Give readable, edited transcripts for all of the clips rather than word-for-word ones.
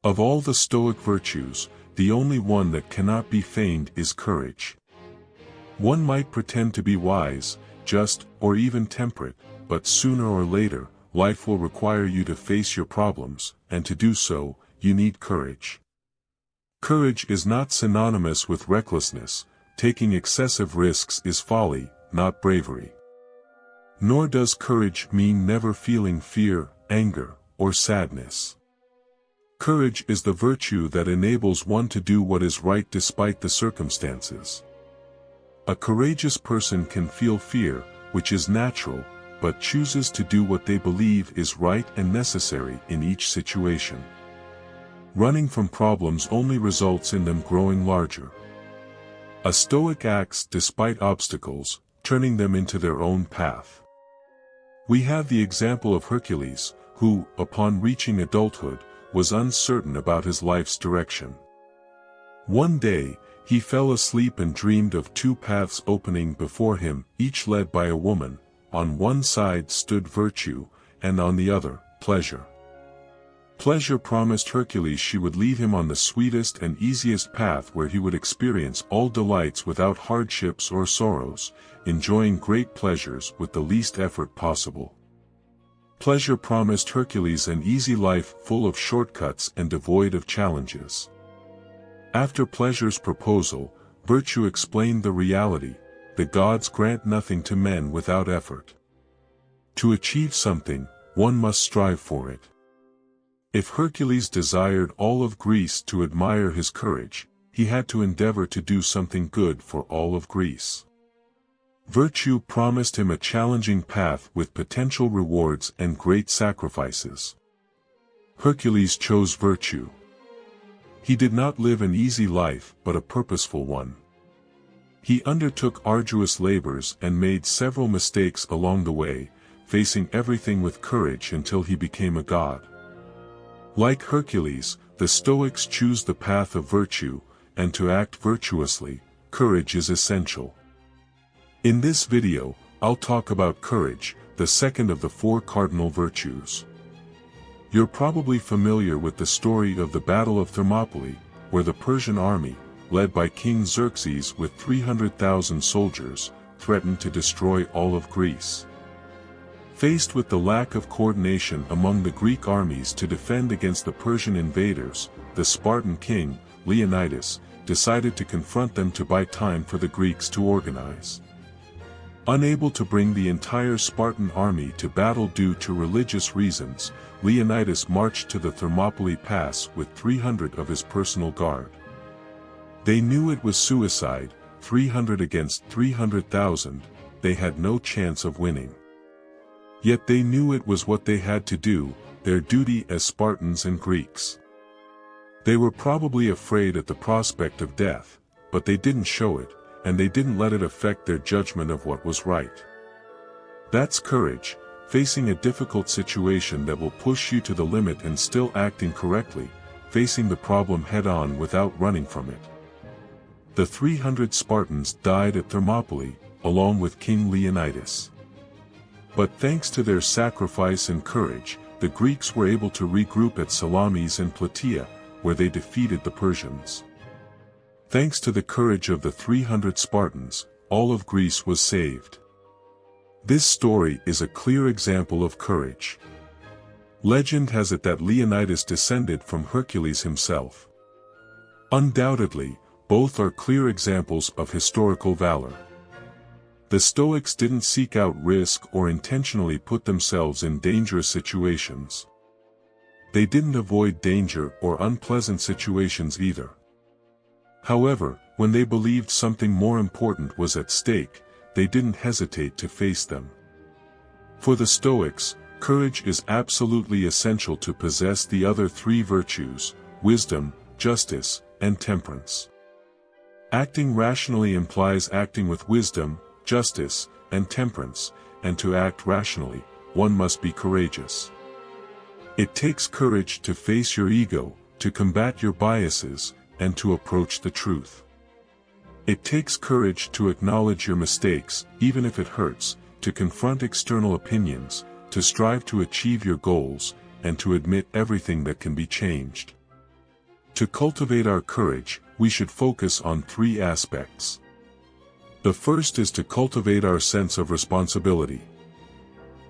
Of all the Stoic virtues, the only one that cannot be feigned is courage. One might pretend to be wise, just, or even temperate, but sooner or later, life will require you to face your problems, and to do so, you need courage. Courage is not synonymous with recklessness. Taking excessive risks is folly, not bravery. Nor does courage mean never feeling fear, anger, or sadness. Courage is the virtue that enables one to do what is right despite the circumstances. A courageous person can feel fear, which is natural, but chooses to do what they believe is right and necessary in each situation. Running from problems only results in them growing larger. A Stoic acts despite obstacles, turning them into their own path. We have the example of Hercules, who, upon reaching adulthood, was uncertain about his life's direction. One day, he fell asleep and dreamed of two paths opening before him, each led by a woman. On one side stood virtue, and on the other, pleasure. Pleasure promised Hercules she would lead him on the sweetest and easiest path where he would experience all delights without hardships or sorrows, enjoying great pleasures with the least effort possible. Pleasure promised Hercules an easy life full of shortcuts and devoid of challenges. After pleasure's proposal, virtue explained the reality: the gods grant nothing to men without effort. To achieve something, one must strive for it. If Hercules desired all of Greece to admire his courage, he had to endeavor to do something good for all of Greece. Virtue promised him a challenging path with potential rewards and great sacrifices. Hercules chose virtue. He did not live an easy life but a purposeful one. He undertook arduous labors and made several mistakes along the way, facing everything with courage until he became a god. Like Hercules, the Stoics choose the path of virtue, and to act virtuously, courage is essential. In this video, I'll talk about courage, the second of the four cardinal virtues. You're probably familiar with the story of the Battle of Thermopylae, where the Persian army, led by King Xerxes with 300,000 soldiers, threatened to destroy all of Greece. Faced with the lack of coordination among the Greek armies to defend against the Persian invaders, the Spartan king, Leonidas, decided to confront them to buy time for the Greeks to organize. Unable to bring the entire Spartan army to battle due to religious reasons, Leonidas marched to the Thermopylae Pass with 300 of his personal guard. They knew it was suicide, 300 against 300,000, they had no chance of winning. Yet they knew it was what they had to do, their duty as Spartans and Greeks. They were probably afraid at the prospect of death, but they didn't show it, and they didn't let it affect their judgment of what was right. That's courage, facing a difficult situation that will push you to the limit and still acting correctly, facing the problem head-on without running from it. The 300 Spartans died at Thermopylae, along with King Leonidas. But thanks to their sacrifice and courage, the Greeks were able to regroup at Salamis and Plataea, where they defeated the Persians. Thanks to the courage of the 300 Spartans, all of Greece was saved. This story is a clear example of courage. Legend has it that Leonidas descended from Hercules himself. Undoubtedly, both are clear examples of historical valor. The Stoics didn't seek out risk or intentionally put themselves in dangerous situations. They didn't avoid danger or unpleasant situations either. However, when they believed something more important was at stake, they didn't hesitate to face them. For the Stoics, courage is absolutely essential to possess the other three virtues: wisdom, justice, and temperance. Acting rationally implies acting with wisdom, justice, and temperance, and to act rationally, one must be courageous. It takes courage to face your ego, to combat your biases, and to approach the truth. It takes courage to acknowledge your mistakes, even if it hurts, to confront external opinions, to strive to achieve your goals, and to admit everything that can be changed. To cultivate our courage, we should focus on three aspects. The first is to cultivate our sense of responsibility.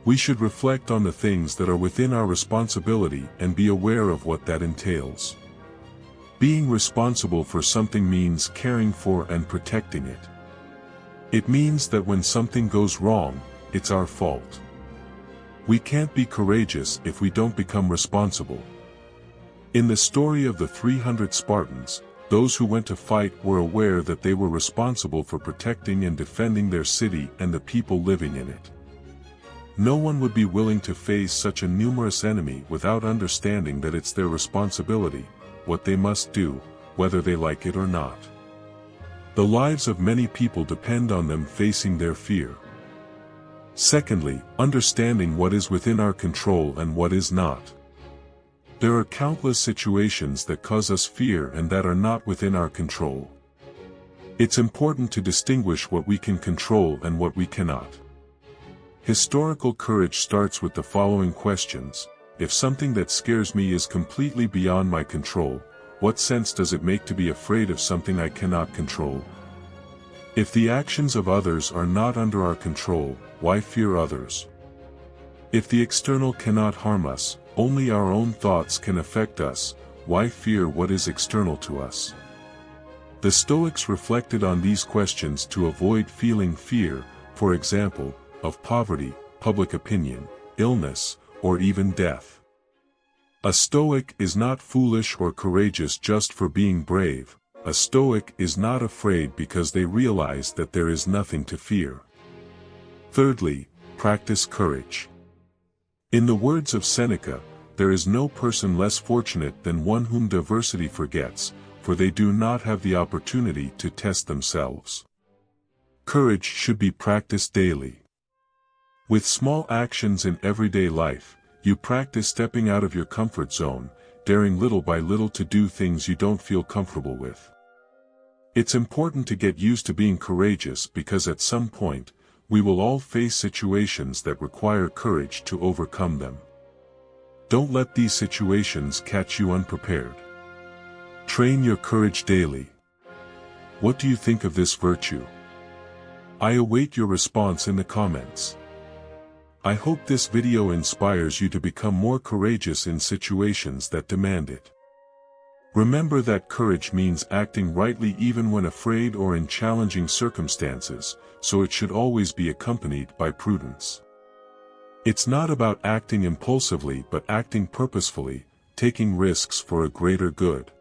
We should reflect on the things that are within our responsibility and be aware of what that entails. Being responsible for something means caring for and protecting it. It means that when something goes wrong, it's our fault. We can't be courageous if we don't become responsible. In the story of the 300 Spartans, those who went to fight were aware that they were responsible for protecting and defending their city and the people living in it. No one would be willing to face such a numerous enemy without understanding that it's their responsibility, what they must do, whether they like it or not. The lives of many people depend on them facing their fear. Secondly, understanding what is within our control and what is not. There are countless situations that cause us fear and that are not within our control. It's important to distinguish what we can control and what we cannot. Historical courage starts with the following questions. If something that scares me is completely beyond my control, what sense does it make to be afraid of something I cannot control? If the actions of others are not under our control, why fear others? If the external cannot harm us, only our own thoughts can affect us, why fear what is external to us? The Stoics reflected on these questions to avoid feeling fear, for example, of poverty, public opinion, illness, or even death. A Stoic is not foolish or courageous just for being brave. A Stoic is not afraid because they realize that there is nothing to fear. Thirdly, practice courage. In the words of Seneca, there is no person less fortunate than one whom diversity forgets, for they do not have the opportunity to test themselves. Courage should be practiced daily. With small actions in everyday life, you practice stepping out of your comfort zone, daring little by little to do things you don't feel comfortable with. It's important to get used to being courageous because at some point, we will all face situations that require courage to overcome them. Don't let these situations catch you unprepared. Train your courage daily. What do you think of this virtue? I await your response in the comments. I hope this video inspires you to become more courageous in situations that demand it. Remember that courage means acting rightly even when afraid or in challenging circumstances, so it should always be accompanied by prudence. It's not about acting impulsively but acting purposefully, taking risks for a greater good.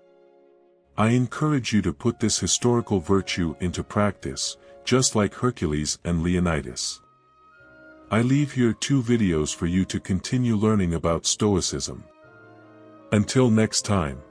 I encourage you to put this historical virtue into practice, just like Hercules and Leonidas. I leave here 2 videos for you to continue learning about Stoicism. Until next time.